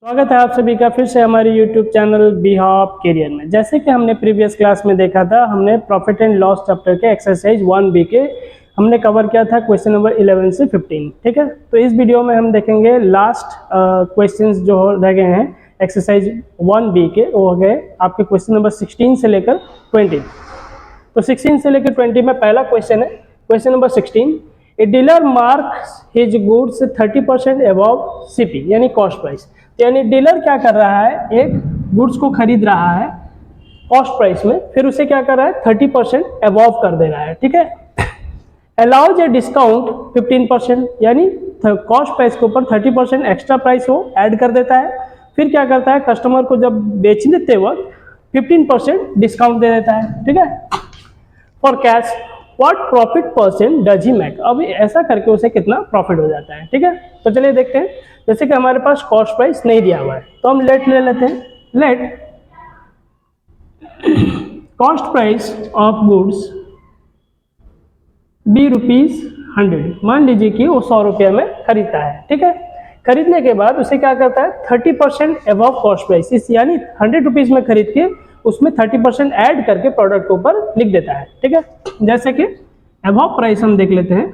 स्वागत है आप सभी का फिर से हमारे YouTube चैनल बिहाफ करियर में। जैसे कि हमने प्रीवियस क्लास में देखा था, हमने प्रॉफिट एंड लॉस चैप्टर के एक्सरसाइज 1B के हमने कवर किया था क्वेश्चन नंबर 11 से 15। ठीक है, तो इस वीडियो में हम देखेंगे लास्ट क्वेश्चंस जो रह गए हैं एक्सरसाइज 1B के, वो हो गए आपके क्वेश्चन नंबर 16 से लेकर 20। तो 16 से लेकर 20 में पहला क्वेश्चन है, question number 16। A dealer marks his goods 30% above CP यानी कॉस्ट प्राइस। यानी डीलर क्या कर रहा है, एक गुड्स को खरीद रहा है कॉस्ट प्राइस में, फिर उसे क्या कर रहा है 30% अबव कर दे रहा है। ठीक है, अलाउज ए डिस्काउंट 15% यानी कॉस्ट प्राइस के ऊपर 30% एक्स्ट्रा प्राइस वो ऐड कर देता है। फिर क्या करता है, कस्टमर को जब बेच देते वक्त 15% डिस्काउंट दे देता है। ठीक है, for cash what profit percent does he make. अब ऐसा करके उसे कितना प्रॉफिट हो जाता है। ठीक है, तो चलिए देखते हैं। जैसे कि हमारे पास कॉस्ट प्राइस नहीं दिया हुआ है तो हम लेट ले लेते हैं। Let cost price of goods be ₹100। मान लीजिए कि वो 100 रुपये में खरीदता है। ठीक है, खरीदने के बाद उसे क्या करता है 30% अबव कॉस्ट प्राइस, इस यानी 100 रुपीज़ में खरीद के उसमें 30% ऐड करके प्रोडक्ट के ऊपर लिख देता है। ठीक है, जैसे कि अबव प्राइस हम देख लेते हैं।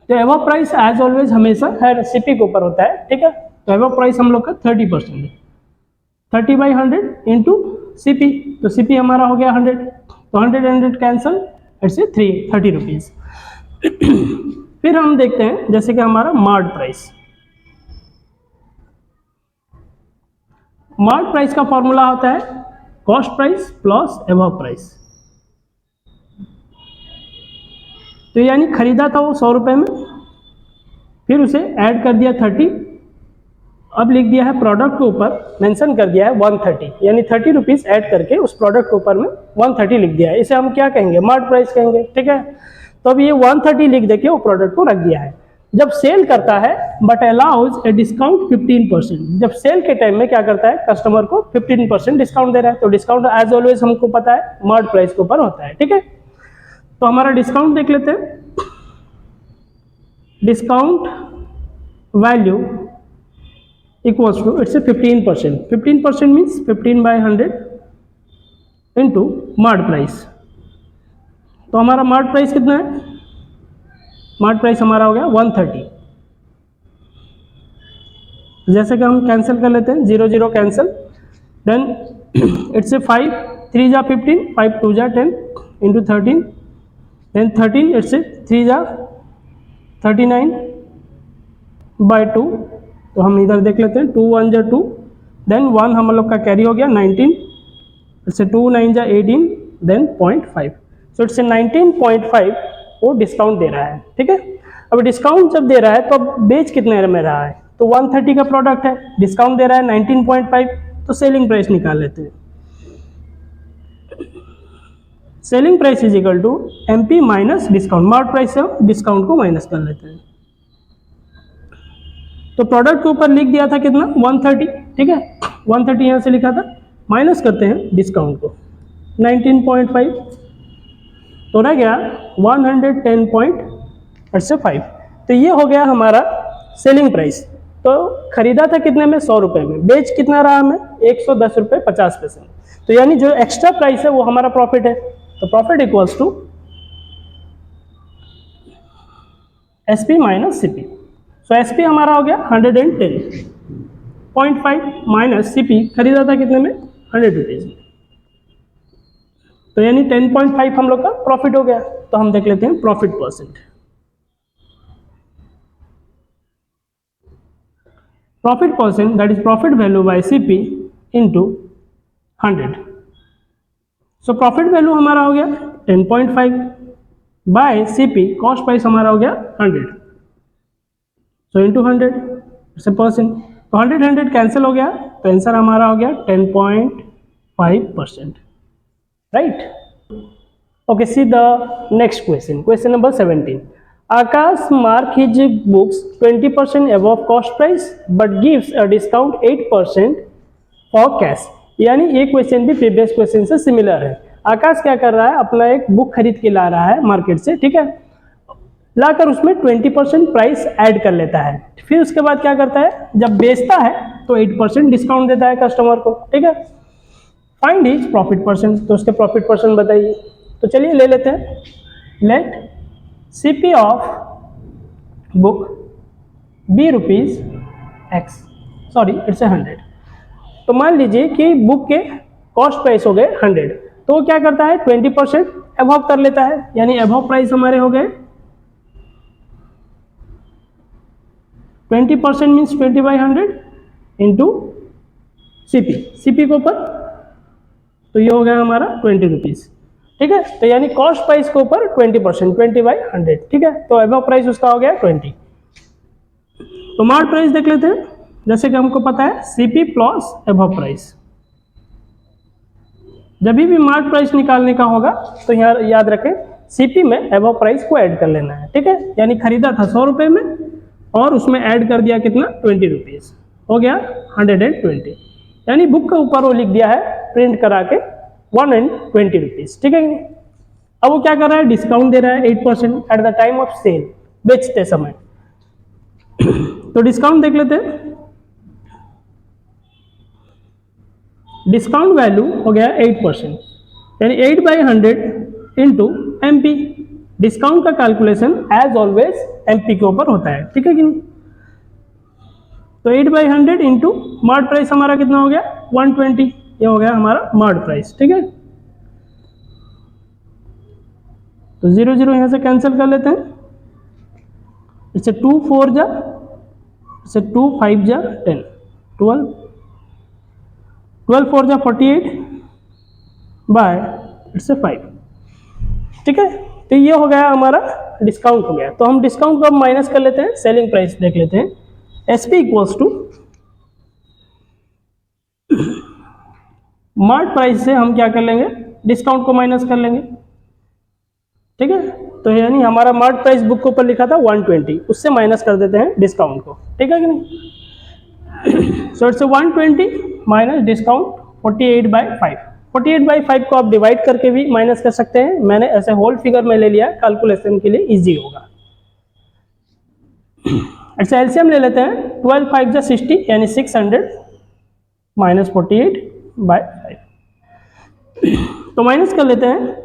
तो अबव प्राइस एज ऑलवेज हमेशा हर सीपी के ऊपर होता है। ठीक है, तो अबव प्राइस हम लोग का 30% है, 30/100 इंटू सीपी। तो सीपी हमारा हो गया 100, तो 100 कैंसल, इट्स 30 रुपीज़। फिर हम देखते हैं जैसे कि हमारा मार्ट प्राइस। मार्ट प्राइस का फॉर्मूला होता है cost price plus above price. तो यानी खरीदा था वो 100 रुपये में, फिर उसे ऐड कर दिया 30, अब लिख दिया है प्रोडक्ट के ऊपर मेंशन कर दिया है 130, यानी 30 रुपीज़ ऐड करके उस प्रोडक्ट के ऊपर में 130 लिख दिया है। इसे हम क्या कहेंगे, मार्ट प्राइस कहेंगे। ठीक है, तो अब ये 130 लिख देके वो प्रोडक्ट को रख दिया है। जब सेल करता है बट अलाउज ए डिस्काउंट 15%। जब सेल के टाइम में क्या करता है, कस्टमर को 15% डिस्काउंट दे रहा है। तो डिस्काउंट एज ऑलवेज हमको पता है मार्ट प्राइस के ऊपर होता है। ठीक है, तो हमारा डिस्काउंट देख लेते हैं। Discount value equals to its 15%। 15% means 15/100 into mart price. तो हमारा मार्ट प्राइस कितना है, मार्ट प्राइस हमारा हो गया 130। जैसे कि हम कैंसिल कर लेते हैं, 0 0 कैंसिल, देन इट्स 5 3 जा 15, 5 2 जा 10 इंटू 13, देन 13 इट्स 3 जा 39/2। तो हम इधर देख लेते हैं, 2 1 जा 2, देन 1 हम लोग का कैरी हो गया 19, इट्स 2 9 जा 18, देन 0.5। सो इट्स 19.5 वो डिस्काउंट दे रहा है। ठीक है, अब डिस्काउंट जब दे रहा है तो अब बेच कितने में रहा है, तो 130 का प्रोडक्ट है, डिस्काउंट दे रहा है 19.5, तो सेलिंग प्राइस निकाल लेते हैं। Selling price is equal to MP minus discount. Mart price से हम डिस्काउंट को माइनस कर लेते हैं। तो प्रोडक्ट के ऊपर लिख दिया था कितना 130। ठीक है, 130 यहाँ से लिखा था, माइनस करते हैं डिस्काउंट को 19.5, तो रह गया 110.5। तो ये हो गया हमारा सेलिंग प्राइस। तो खरीदा था कितने में, 100 रुपये में, बेच कितना रहा हमें 110 रुपये 50 पैसे। तो यानी जो एक्स्ट्रा प्राइस है वो हमारा प्रॉफिट है। तो profit equals to SP minus CP. So SP हमारा हो गया 110.5 माइनस सीपी, खरीदा था कितने में 100 रुपीज़ में, तो यानी 10.5 हम लोग का प्रॉफिट हो गया। तो हम देख लेते हैं profit percent. Profit percent that is profit value by CP into 100। So profit value हमारा हो गया 10.5 बाय सीपी, कॉस्ट प्राइस हमारा हो गया 100, सो इंटू 100 इट्स परसेंट। तो 100 कैंसिल हो गया, तो आंसर हमारा हो गया 10.5%। right? Okay, see the next question, question number 17. Akash mark his books 20% above cost price but gives a discount 8% for cash। यानी ये क्वेश्चन भी प्रीवियस क्वेश्चन से सिमिलर है। आकाश क्या कर रहा है, अपना एक बुक खरीद के ला रहा है मार्केट से। ठीक है, लाकर उसमें 20% प्राइस ऐड कर लेता है। फिर उसके बाद क्या करता है, जब बेचता है तो 8% डिस्काउंट देता है कस्टमर को, ठीक है। फाइंड इज प्रॉफिट परसेंट, तो उसके प्रॉफिट परसेंट बताइए। तो चलिए ले लेते हैं, let CP of book be rupees x, sorry it's 100। तो मान लीजिए कि बुक के कॉस्ट प्राइस हो गए 100, तो वो क्या करता है 20% अबव कर लेता है, यानी अबव प्राइस हमारे हो गए 20% मीन्स 20/100 इंटू CP, CP के ऊपर, तो ये हो गया हमारा 20 रुपीज़, ठीक है। तो यानी कॉस्ट प्राइस के ऊपर 20%, 20/100, ठीक है। तो अबव प्राइस उसका हो गया 20। तो मार्ट प्राइस देख लेते हैं, जैसे कि हमको पता है CP प्लस अबव प्राइस। जब भी मार्ट प्राइस निकालने का होगा तो यहाँ याद रखें CP में अबव प्राइस को ऐड कर लेना है, ठीक है। यानी खरीदा था 100 रुपये में और उसमें ऐड कर दिया कितना 20 रुपीज़, हो गया 120। यानी बुक के ऊपर वो लिख दिया है प्रिंट करा के 120 रुपीज़, ठीक है कि नहीं। अब वो क्या कर रहा है, डिस्काउंट दे रहा है 8% at the time of sale, बेचते समय। तो डिस्काउंट देख लेते हैं, डिस्काउंट वैल्यू हो गया 8%, यानी 8/100 इंटू MP। डिस्काउंट का कैलकुलेशन एज ऑलवेज MP के ऊपर होता है, ठीक है कि नहीं। तो 8/100 इंटू मार्ट प्राइस हमारा कितना हो गया 120, ये हो गया हमारा मार्ट प्राइस, ठीक है। तो 0 0 यहाँ से कैंसिल कर लेते हैं, इससे 2 4 जा, इससे 2 5 जा 10, 12 4 जा 48 बाय इट्स 5, ठीक है। तो ये हो गया हमारा डिस्काउंट हो गया। तो हम डिस्काउंट को अब माइनस कर लेते हैं, सेलिंग प्राइस देख लेते हैं। SP equals to marked price से हम क्या कर लेंगे, डिस्काउंट को माइनस कर लेंगे, ठीक है। तो यानी हमारा मार्ट प्राइस बुक के ऊपर लिखा था 120, उससे माइनस कर देते हैं डिस्काउंट को, ठीक है कि नहीं। So it's 120 minus discount 48/5। 48/5 को आप डिवाइड करके भी माइनस कर सकते हैं, मैंने ऐसे होल फिगर में ले लिया, कैलकुलेशन के लिए इजी होगा। अच्छा एलसीएम ले लेते हैं, 12 5 जा 60, यानी 600 माइनस 48/5। तो माइनस कर लेते हैं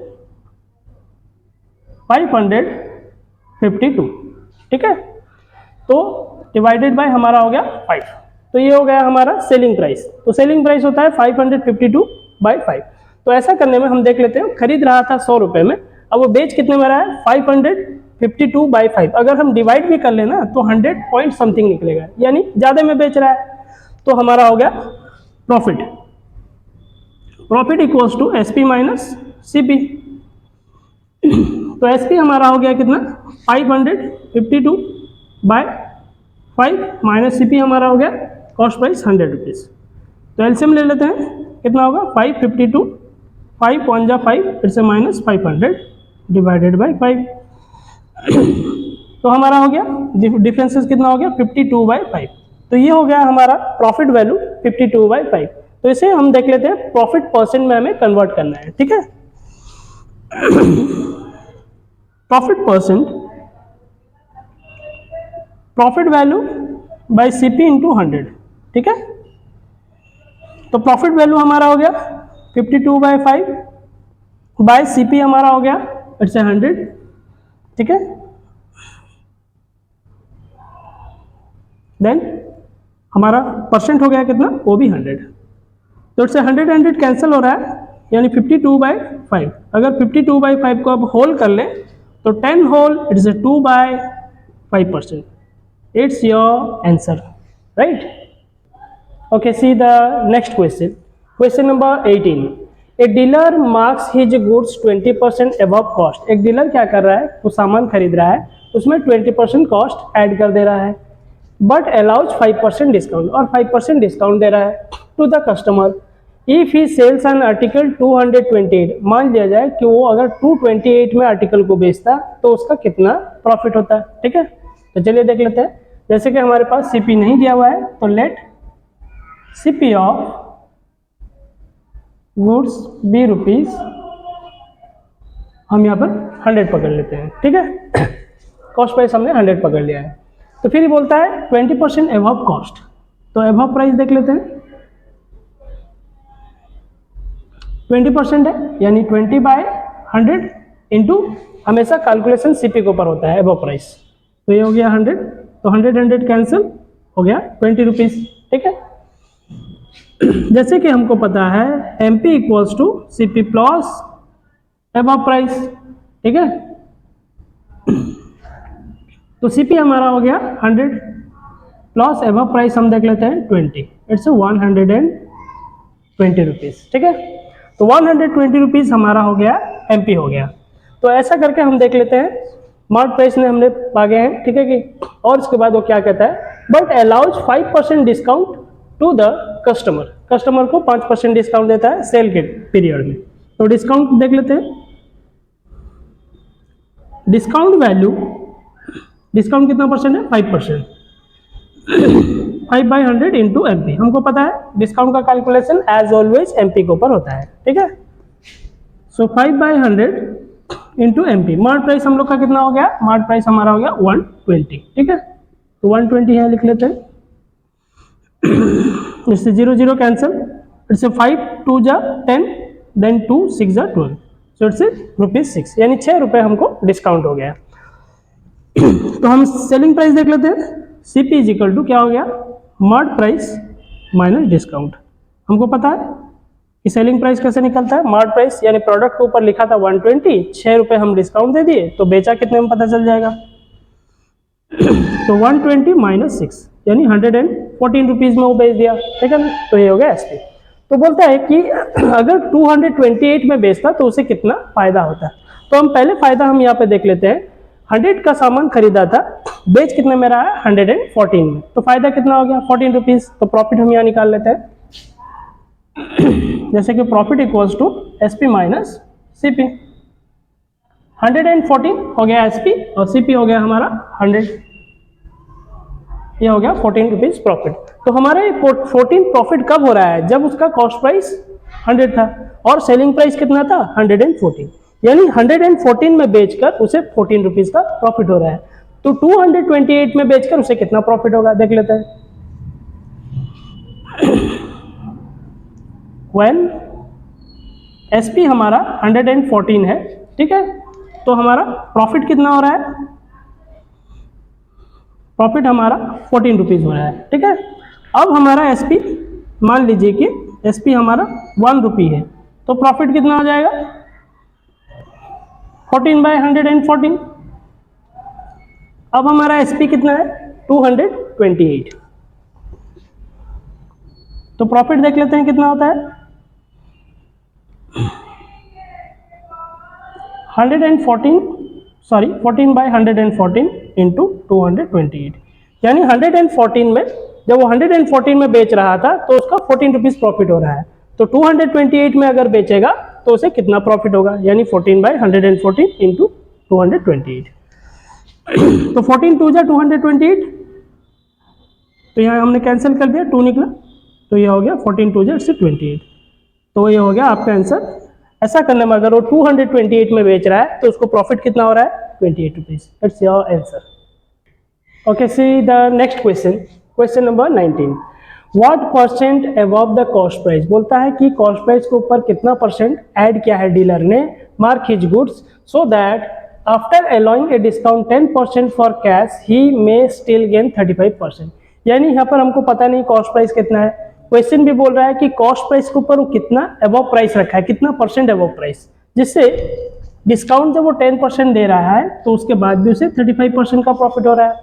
552, ठीक है। तो डिवाइडेड बाय हमारा हो गया 5, तो ये हो गया हमारा सेलिंग प्राइस। तो सेलिंग प्राइस होता है 552/5। तो ऐसा करने में हम देख लेते हैं, खरीद रहा था 100 रुपये में, अब वो बेच कितने में रहा है 552/5। अगर हम डिवाइड भी कर लेना तो 100 पॉइंट समथिंग निकलेगा, यानी ज़्यादा में बेच रहा है। तो हमारा हो गया profit, profit equals to SP minus CP। तो SP हमारा हो गया कितना 552/5 माइनस CP हमारा हो गया कॉस्ट प्राइस 100 रुपीज़। तो एलसीएम ले लेते हैं, कितना होगा 552, 5 1 जा 5, फिर से माइनस 500 डिवाइडेड बाई 5। तो हमारा हो गया डिफरेंसेस कितना हो गया 52/5। तो ये हो गया हमारा प्रॉफिट वैल्यू 52/5। तो इसे हम देख लेते हैं प्रॉफिट परसेंट में हमें कन्वर्ट करना है, ठीक है। Profit percent, profit value by CP into 100, ठीक है। तो प्रॉफिट वैल्यू हमारा हो गया 52/5 बाय CP हमारा हो गया इट्स 100, ठीक है। देन हमारा परसेंट हो गया कितना, वो भी 100। तो इट्स 100 कैंसिल हो रहा है, यानी 52/5। अगर 52/5 को अब होल कर लें तो 10 whole it's 2/5%। It's your answer, right. Okay, see the next question. Question number 18. A dealer marks his goods 20% above cost. एक डीलर क्या कर रहा है, वो सामान खरीद रहा है, उसमें 20% कॉस्ट ऐड कर दे रहा है, बट अलाउज 5% डिस्काउंट, और 5% डिस्काउंट दे रहा है to the customer. If he sells an article 228, मान लिया जाए कि वो अगर 228 में आर्टिकल को बेचता तो उसका कितना प्रॉफिट होता है, ठीक है। तो चलिए देख लेते हैं। जैसे कि हमारे पास CP नहीं दिया हुआ है, तो let CP of goods be rupees, हम यहाँ पर 100 पकड़ लेते हैं, ठीक है। कॉस्ट प्राइस हमने 100 पकड़ लिया है। तो फिर ये बोलता है 20% एबव कॉस्ट, तो एबव प्राइस देख लेते हैं। 20% है यानी 20/100 इंटू, हमेशा कैलकुलेशन सीपी के ऊपर होता है एबव प्राइस, तो ये हो गया 100, तो 100 कैंसिल हो गया 20 रुपीज़। ठीक है, जैसे कि हमको पता है MP equals to CP plus above price. ठीक है, तो CP हमारा हो गया 100 प्लस एबव प्राइस हम देख लेते हैं 20, इट्स 120 रुपीज़। ठीक है, तो 120 रुपीज़ हमारा हो गया MP हो गया। तो ऐसा करके हम देख लेते हैं मार्ट प्राइस ने हमने पागे हैं। ठीक है कि, और इसके बाद वो क्या कहता है, but allows 5% discount to the customer, customer को 5% डिस्काउंट देता है सेल के पीरियड में। तो डिस्काउंट देख लेते हैं, डिस्काउंट वैल्यू, डिस्काउंट कितना परसेंट है, 5%, 5/100 इंटू MP। हमको पता है डिस्काउंट का कैलकुलेशन एज ऑलवेज MP के ऊपर होता है। ठीक है, सो 5/100 इंटू MP। मार्ट प्राइस हम लोग का कितना हो गया, मार्ट प्राइस हमारा हो गया 120। ठीक है, तो 120 यहाँ लिख लेते हैं, इससे 0 0 कैंसिल, इससे 5 2 जा 10, देन 2 6 जा 12, सो इट्स ₹6, यानी 6 रुपये हमको डिस्काउंट हो गया। तो हम सेलिंग प्राइस देख लेते हैं, CP इज इक्वल टू क्या हो गया, मार्ट प्राइस माइनस डिस्काउंट। हमको पता है कि सेलिंग प्राइस कैसे निकलता है, मार्ट प्राइस यानी प्रोडक्ट के ऊपर लिखा था 120, 6 रुपये हम डिस्काउंट दे दिए, तो बेचा कितने में पता चल जाएगा। तो 120 माइनस 6 यानी 114 रुपीज़ में वो बेच दिया। ठीक है ना, तो ये हो गया SP। तो बोलता है कि अगर 228 में बेचता तो उसे कितना फायदा होता। तो हम पहले फायदा हम यहाँ पे देख लेते हैं, 100 का सामान खरीदा था, बेच कितने में रहा है, 114 में, तो फायदा कितना हो गया, 14 रुपीज़। तो प्रॉफिट हम यहाँ निकाल लेते हैं, जैसे कि profit equals to SP minus CP। 114 हो गया SP और CP हो गया हमारा 100, ये हो गया 14 रुपीज़ प्रॉफिट। तो हमारा 14 प्रॉफिट कब हो रहा है, जब उसका कॉस्ट प्राइस 100 था और सेलिंग प्राइस कितना था 114, यानी 114 में बेचकर उसे 14 रुपीज़ का प्रॉफिट हो रहा है। तो 228 में बेचकर उसे कितना प्रॉफिट होगा देख लेते हैं। When SP हमारा 114 है, ठीक है, तो हमारा प्रॉफिट कितना हो रहा है, प्रॉफिट हमारा 14 रुपीज़ हो रहा है। ठीक है, अब हमारा SP मान लीजिए कि SP हमारा 1 रुपी है, तो प्रॉफिट कितना हो जाएगा, 14/114। अब हमारा SP कितना है, 228, तो प्रॉफिट देख लेते हैं कितना होता है, 14/114 इंटू 228, यानी 114 में, जब वो 114 में बेच रहा था तो उसका 14 रुपीज़ प्रॉफिट हो रहा है। तो 228 में अगर बेचेगा तो उसे कितना प्रॉफिट होगा, यानी 14/114 इंटू 228। तो 14 2 जा 228, तो यहाँ हमने कैंसिल कर दिया, 2 निकला, तो ये हो गया 14 2 जा 28, तो ये हो गया आपका आंसर। ऐसा करने में अगर वो 228 में बेच रहा है तो उसको प्रॉफिट कितना हो रहा है, 28 rupees. It's your answer. Okay, see the next question, question number 19। What percent above the cost price, बोलता है कि कॉस्ट प्राइस के ऊपर कितना परसेंट ऐड किया है डीलर ने, mark his goods so that after allowing a discount 10% for cash he may still gain 35%। यानी यहाँ पर हमको पता नहीं कॉस्ट प्राइस कितना है, क्वेश्चन भी बोल रहा है कि कॉस्ट प्राइस के ऊपर वो कितना अबव प्राइस रखा है, कितना परसेंट अबव प्राइस, जिससे डिस्काउंट जब वो 10% दे रहा है तो उसके बाद भी उसे 35% का प्रॉफिट हो रहा है।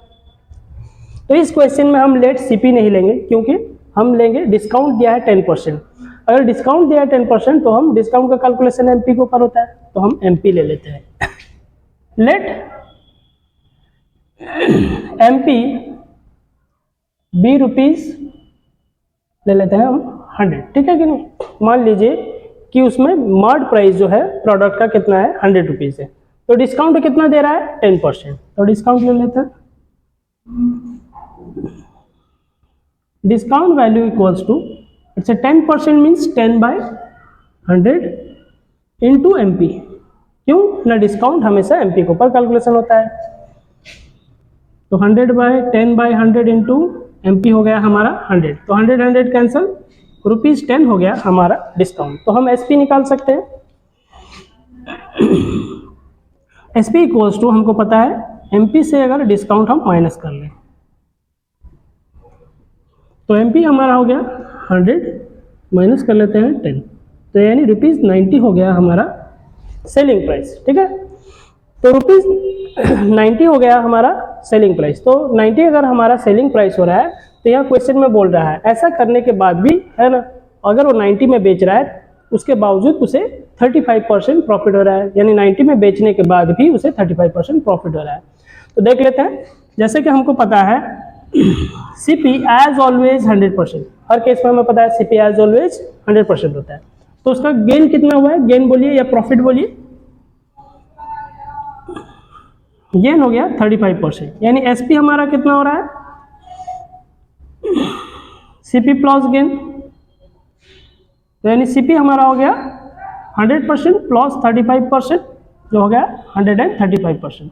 तो इस क्वेश्चन में हम लेट CP नहीं लेंगे, क्योंकि हम लेंगे डिस्काउंट दिया है 10%। अगर डिस्काउंट दिया है 10% तो हम डिस्काउंट का कैलकुलेशन MP के ऊपर होता है, तो हम MP ले लेते हैं। लेट MP बी रुपीज़ ले लेते हैं हम 100, ठीक है कि नहीं। मान लीजिए कि उसमें मार्ट प्राइस जो है प्रोडक्ट का कितना है, 100 रुपीज़ है, तो डिस्काउंट कितना दे रहा है, 10%, तो डिस्काउंट ले लेते हैं। Discount value equals to, it's 10% means 10/100 into MP। क्यों ना, डिस्काउंट हमेशा MP के ऊपर कैलकुलेशन होता है। तो 100/10/100 इंटू MP हो गया हमारा 100, तो 100 कैंसिल, ₹10 हो गया हमारा डिस्काउंट। तो हम SP निकाल सकते हैं। SP इक्वल्स टू हमको पता है MP से अगर डिस्काउंट हम माइनस कर लें तो MP हमारा हो गया 100 माइनस कर लेते हैं 10, तो यानी ₹90 हो गया हमारा सेलिंग प्राइस। ठीक है, तो ₹90 हो गया हमारा सेलिंग प्राइस। तो 90 अगर हमारा सेलिंग प्राइस हो रहा है तो यहाँ क्वेश्चन में बोल रहा है ऐसा करने के बाद भी, है ना, अगर वो 90 में बेच रहा है उसके बावजूद उसे 35% प्रॉफिट हो रहा है, यानी 90 में बेचने के बाद भी उसे 35% प्रॉफिट हो रहा है। तो देख लेते हैं, जैसे कि हमको पता है CP एज ऑलवेज 100%, हर केस में हमें पता है CP एज ऑलवेज 100% होता है। तो उसका गेन कितना हुआ है, गेन बोलिए या प्रॉफिट बोलिए, गेन हो गया 35%, यानी SP हमारा कितना हो रहा है, CP प्लस गेन, तो यानी CP हमारा हो गया 100% प्लस 35%, जो हो गया 135%।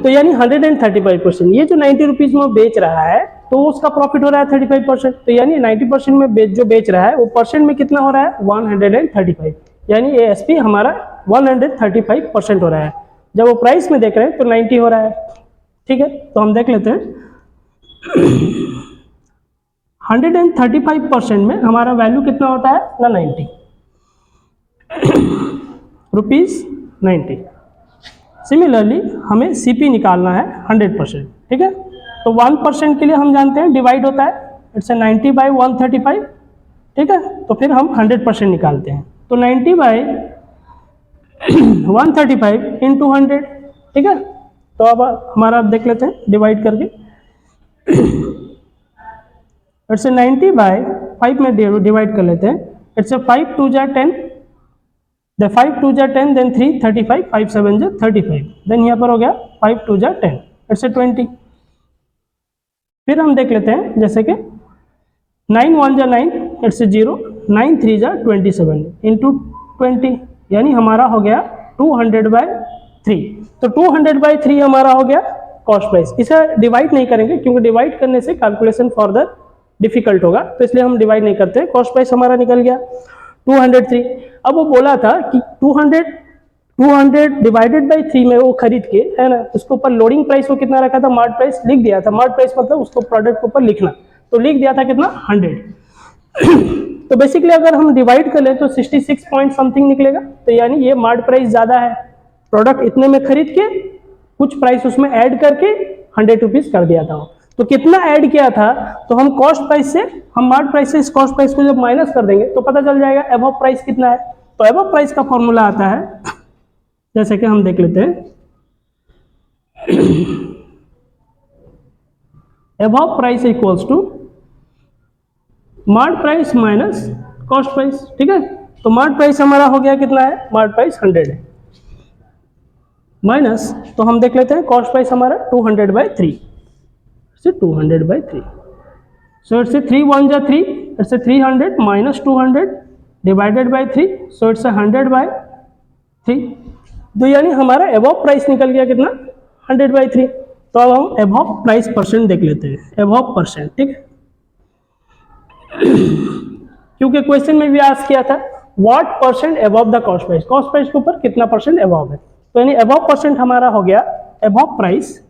तो यानी 135%, ये जो 90 रुपीज़ में बेच रहा है तो उसका प्रॉफिट हो रहा है 35%, तो यानी 90% में जो बेच रहा है वो परसेंट में कितना हो रहा है 135, यानी ये SP हमारा 135% हो रहा है। जब वो प्राइस में देख रहे हैं तो 90 हो रहा है। ठीक है, तो हम देख लेते हैं 135% में हमारा वैल्यू कितना होता है ना, 90 ₹90। सिमिलरली हमें CP निकालना है 100%। ठीक है, तो 1% के लिए हम जानते हैं डिवाइड होता है, इट्स 90/135। ठीक है, तो फिर हम 100% निकालते हैं, तो 90/135 इंटू 100। ठीक है, तो अब हमारा देख लेते हैं डिवाइड करके, इट्स 90/5 में डिवाइड कर लेते हैं, इट्स 5 2 जा 10, 5 2 जा 10, देन 3 35, 5 7 जा 35, देन यहाँ पर हो गया 5 2 जा 10, इट्स 20। फिर हम देख लेते हैं जैसे कि 9 1 जा 9, इट्स 0, 9 3 जा 27 इंटू 20, यानी हमारा हो गया 200/3। तो 200/3 हमारा हो गया कॉस्ट प्राइस। इसे डिवाइड नहीं करेंगे क्योंकि डिवाइड करने से कैलकुलेशन फर्दर डिफिकल्ट होगा, तो इसलिए हम डिवाइड नहीं करते हैं। कॉस्ट प्राइस हमारा निकल गया 203। अब वो बोला था कि 200 डिवाइडेड बाई 3 में वो खरीद के, है ना, उसके ऊपर लोडिंग प्राइस वो कितना रखा था, मार्ट प्राइस लिख दिया था। मार्ट प्राइस मतलब उसको प्रोडक्ट के ऊपर लिखना, तो लिख दिया था कितना 100। तो बेसिकली अगर हम डिवाइड कर ले तो 66 पॉइंट समथिंग निकलेगा, तो यानी ये मार्ट प्राइस ज़्यादा है, प्रोडक्ट इतने में खरीद के कुछ प्राइस उसमें ऐड करके 100 रुपीज़ कर दिया था। तो कितना ऐड किया था, तो हम कॉस्ट प्राइस से, हम मार्ट प्राइस से इस कॉस्ट प्राइस को जब माइनस कर देंगे तो पता चल जाएगा एबव प्राइस कितना है। तो एबव प्राइस का फॉर्मूला आता है, जैसे कि हम देख लेते हैं, above price equals to marked price minus cost price. ठीक है, तो मार्ट प्राइस हमारा हो गया कितना है, मार्ट प्राइस 100 है, माइनस, तो हम देख लेते हैं कॉस्ट प्राइस हमारा 200/3, से 200/3, सो इट्स 3 1 जा 3, it's 300 minus 200 divided by 3, so it's 100/3। तो यानी हमारा एबव प्राइस निकल गया कितना 100/3। तो अब हम एबव प्राइस परसेंट देख लेते हैं, एबव परसेंट। ठीक है, क्योंकि क्वेश्चन में भी आस्क किया था what percent above the cost price, cost price के ऊपर कितना परसेंट एबव है। तो यानी एबव परसेंट हमारा हो गया above price,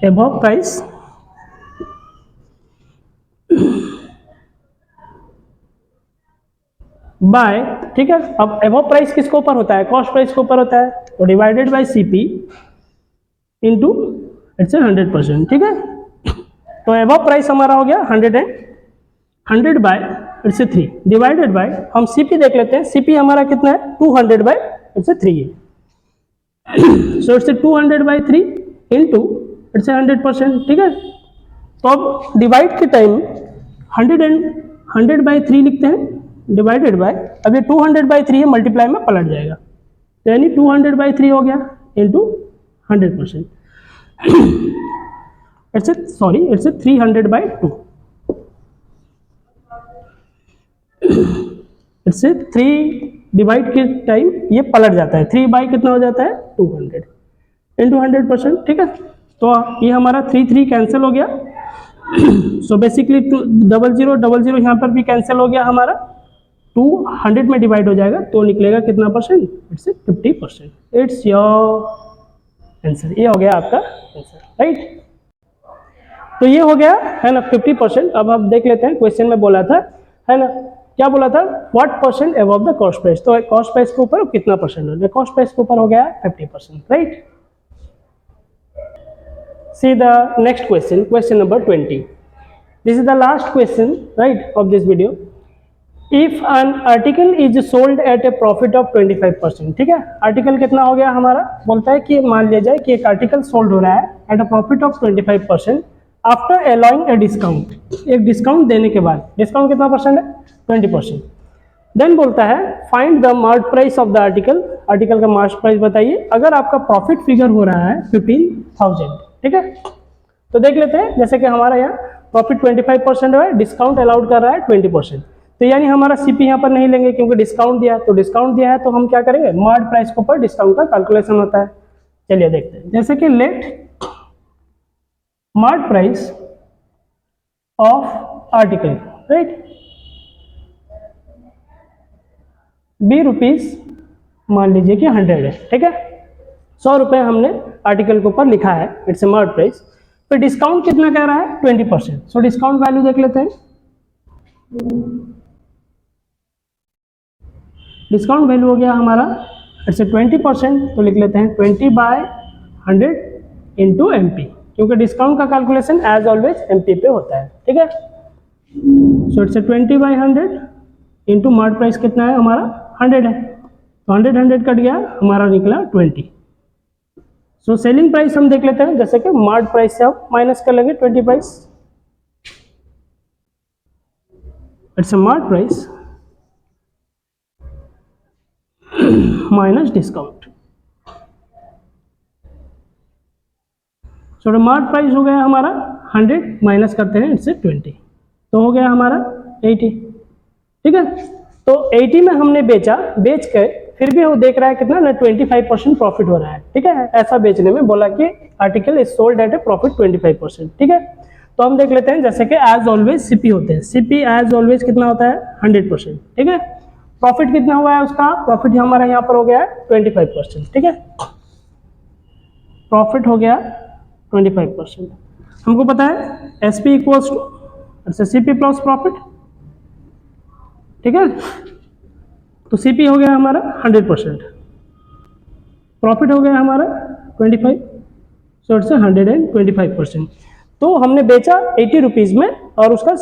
above price by, ठीक है, अब एबव प्राइस किसके ऊपर होता है, कॉस्ट प्राइस के ऊपर होता है, तो divided by CP into its 100%। ठीक है, तो एबव प्राइस हमारा हो गया 100 बाय इट्स 3 डिवाइडेड बाय, हम CP देख लेते हैं, CP हमारा कितना है 200/3 है, सो इट्स 200/3 इंटू इट्स 100%। ठीक है, तो अब डिवाइड के टाइम 100/3 लिखते हैं, डिवाइडेड बाय, अब ये 200/3 है, मल्टीप्लाई में पलट जाएगा, तो यानी 200/3 हो गया इंटू 100%, इट्स 300/2, इट्स 3 डिवाइड के टाइम ये पलट जाता है, 3 बाई कितना हो जाता है 200 इंटू 100%, ठीक है। तो ये हमारा 3 कैंसिल हो गया। सो बेसिकली 00 यहाँ पर भी कैंसिल हो गया हमारा, 200 में डिवाइड हो जाएगा तो निकलेगा कितना percent, it's 50%। It's your answer, ये हो गया आपका आंसर, राइट। तो ये हो गया है ना 50%। अब हम देख लेते हैं, क्वेश्चन में बोला था है ना, क्या बोला था, what percent above the cost price, तो कॉस्ट प्राइस के ऊपर कितना परसेंट हो गया, कॉस्ट प्राइस के ऊपर हो गया 50%, right. See the next question, question number 20. This is the last question, right, of this video. If an article is sold at a profit of 25%, ठीक है, आर्टिकल कितना हो गया हमारा, बोलता है कि मान लिया जाए कि एक आर्टिकल सोल्ड हो रहा है at a profit of 25% after allowing a discount, एक डिस्काउंट देने के बाद, डिस्काउंट कितना परसेंट है 20%। देन बोलता है find the mark price of the article, article का मार्क प्राइस बताइए अगर आपका प्रॉफिट फिगर हो रहा है 15,000, ठीक है। तो देख लेते हैं, जैसे कि हमारा यहाँ प्रॉफिट 25% है, डिस्काउंट अलाउड कर रहा है 20%, तो यानी हमारा सीपी यहाँ पर नहीं लेंगे क्योंकि डिस्काउंट दिया है, तो डिस्काउंट दिया है तो हम क्या करेंगे, मार्क प्राइस के ऊपर डिस्काउंट का कैलकुलेशन होता है। चलिए देखते हैं, जैसे कि let mark price of article, right, be rupees, मान लीजिए कि 100 है, ठीक है, 100 रुपये हमने आर्टिकल के ऊपर लिखा है, इट्स ए मार्क प्राइस। फिर डिस्काउंट कितना कह रहा है 20%, सो डिस्काउंट वैल्यू देख लेते हैं। डिस्काउंट वैल्यू हो गया हमारा इट्स 20%, तो लिख लेते हैं 20/100 इंटू MP, क्योंकि डिस्काउंट का कैलकुलेशन एज ऑलवेज MP पे होता है, ठीक है। So it's 20/100 into mark price कितना है हमारा 100 है, तो 100 कट गया, हमारा निकला 20। सो सेलिंग प्राइस हम देख लेते हैं, जैसे कि मार्क प्राइस से हम माइनस कर लेंगे 20 price, it's mark price minus discount. So mark price हो गया हमारा 100, माइनस करते हैं इट्स 20, तो हो गया हमारा 80, ठीक है। तो 80 में हमने बेचा, बेच के फिर भी वो देख रहा है कितना ना 25% प्रॉफिट हो रहा है, ठीक है। ऐसा बेचने में बोला कि article is sold at A profit 25%, ठीक है। तो हम देख लेते हैं, जैसे कि एज ऑलवेज सीपी होते हैं, सीपी एज ऑलवेज कितना होता है 100%, ठीक है। प्रॉफिट कितना हुआ है उसका, प्रॉफिट हमारा यहाँ पर हो गया है 25%, ठीक है, प्रॉफिट हो गया 25%। हमको पता है SP equals to CP plus profit, ठीक है। तो सीपी हो गया हमारा 100%, प्रॉफिट हो गया हमारा 25, सो इट्स 125%। तो हमने बेचा 80 रुपीज़ में, और उसका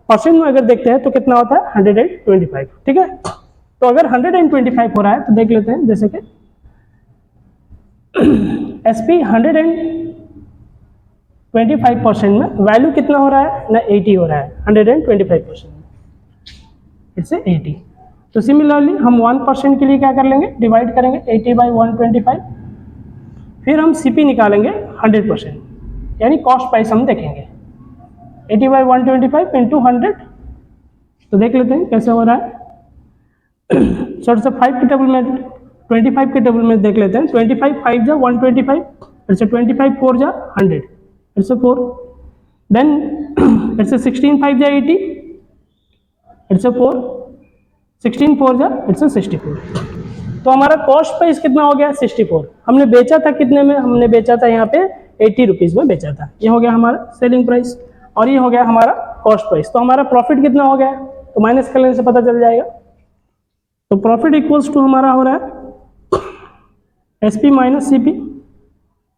परसेंट में अगर देखते हैं तो कितना होता है 125, ठीक है। तो अगर 125 हो रहा है तो देख लेते हैं, जैसे कि एसपी 125% में वैल्यू कितना हो रहा है ना 80 हो रहा है 125%, इट्स 80। तो सिमिलरली हम 1% के लिए क्या कर लेंगे, डिवाइड करेंगे 80/125, फिर हम सीपी निकालेंगे 100%, यानी कॉस्ट प्राइस हम देखेंगे 80/125 इंटू 100, तो देख लेते हैं कैसे हो रहा है। सॉरी से 5 के टेबल में 25 के टेबल में देख लेते हैं, 25 5 जा 125, इट्स 25 4 जा 100, इट्स 4, देन इट्स 16 5 जा 80, इट्स 4, 16 4 जा इट्स 64। तो हमारा कॉस्ट प्राइस कितना हो गया 64, हमने बेचा था कितने में, हमने बेचा था यहाँ पे 80 रुपीज़ में बेचा था, ये हो गया हमारा सेलिंग प्राइस, और ये हो गया हमारा कॉस्ट प्राइस। तो हमारा प्रॉफिट कितना हो गया, तो माइनस करने से पता चल जाएगा। तो प्रॉफिट इक्वल्स टू हमारा हो रहा है एसपी माइनस सीपी,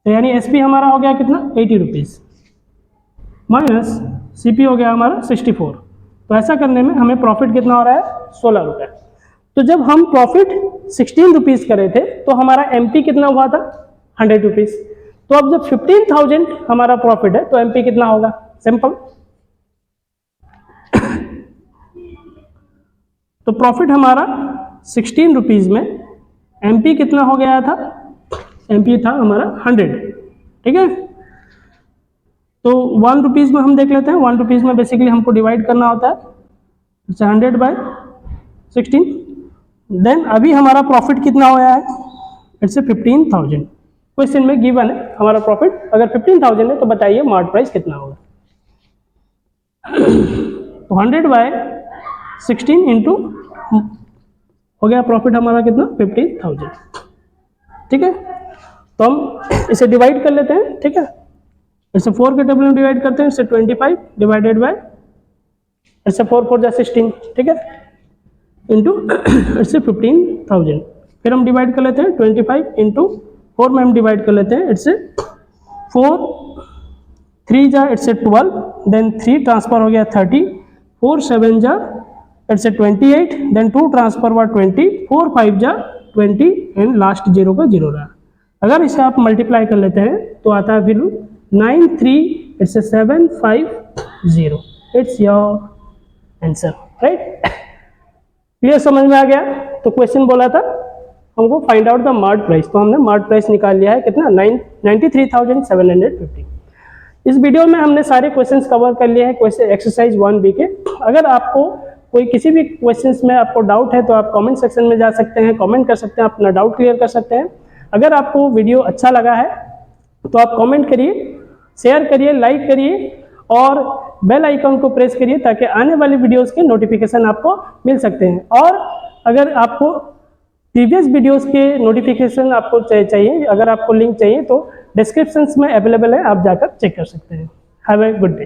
तो यानी एसपी हमारा हो गया कितना 80 रुपीज़ माइनस सीपी हो गया हमारा 64। तो ऐसा करने में हमें प्रॉफिट कितना हो रहा है 16 रुपये। तो जब हम प्रॉफिट 16 रुपीज़ करे थे तो हमारा एमपी कितना हुआ था 100 रुपीज़। तो अब जब 15,000 हमारा प्रॉफिट है तो एमपी कितना होगा, सिंपल। तो प्रॉफिट हमारा 16 रुपीज़ में एमपी कितना हो गया था, एमपी था हमारा 100, ठीक है। तो 1 रुपीज़ में हम देख लेते हैं, 1 रुपीज़ में बेसिकली हमको डिवाइड करना होता है 100/16, देन अभी हमारा प्रॉफिट कितना होया है, इट्स 15,000। क्वेश्चन में गिवन है हमारा प्रॉफिट अगर 15,000 है तो बताइए मार्ट प्राइस कितना होगा। तो 100/16 इंटू हो गया प्रॉफिट हमारा कितना 15,000। ठीक है, तो हम इसे डिवाइड कर लेते हैं। ठीक है, इसे 4 के टेबल में डिवाइड करते हैं, इसे 25 डिवाइडेड बाय इसे 4 4 जा 16। ठीक है, इंटू इससे 15,000। फिर हम डिवाइड कर लेते हैं 25 इंटू 4 में हम डिवाइड कर लेते हैं, इट्स 4 3 जा इट्स 12, देन 3 ट्रांसफर हो गया 30, 4 7 जा इट्स 28, देन 2 ट्रांसफर हुआ 20, 4 5 जा 20 एंड लास्ट 0 का 0 रहा। अगर इसे आप मल्टीप्लाई कर लेते हैं तो आता है value 93 it's 750। It's your answer, right. Clear, समझ में आ गया। तो क्वेश्चन बोला था हमको find out the mart price, तो हमने मार्ट प्राइस निकाल लिया है कितना 93,750। इस वीडियो में हमने सारे क्वेश्चंस कवर कर लिए हैं क्वेश्चन एक्सरसाइज 1B के। अगर आपको कोई किसी भी क्वेश्चंस में आपको डाउट है तो आप कमेंट सेक्शन में जा सकते हैं, कमेंट कर सकते हैं, अपना डाउट क्लियर कर सकते हैं। अगर आपको वीडियो अच्छा लगा है तो आप कमेंट करिए, शेयर करिए, लाइक करिए और बेल आइकन को प्रेस करिए ताकि आने वाली वीडियोस के नोटिफिकेशन आपको मिल सकते हैं। और अगर आपको प्रीवियस वीडियोस के नोटिफिकेशन आपको चाहिए, अगर आपको लिंक चाहिए तो डिस्क्रिप्शंस में अवेलेबल है, आप जाकर चेक कर सकते हैं। Have a good day.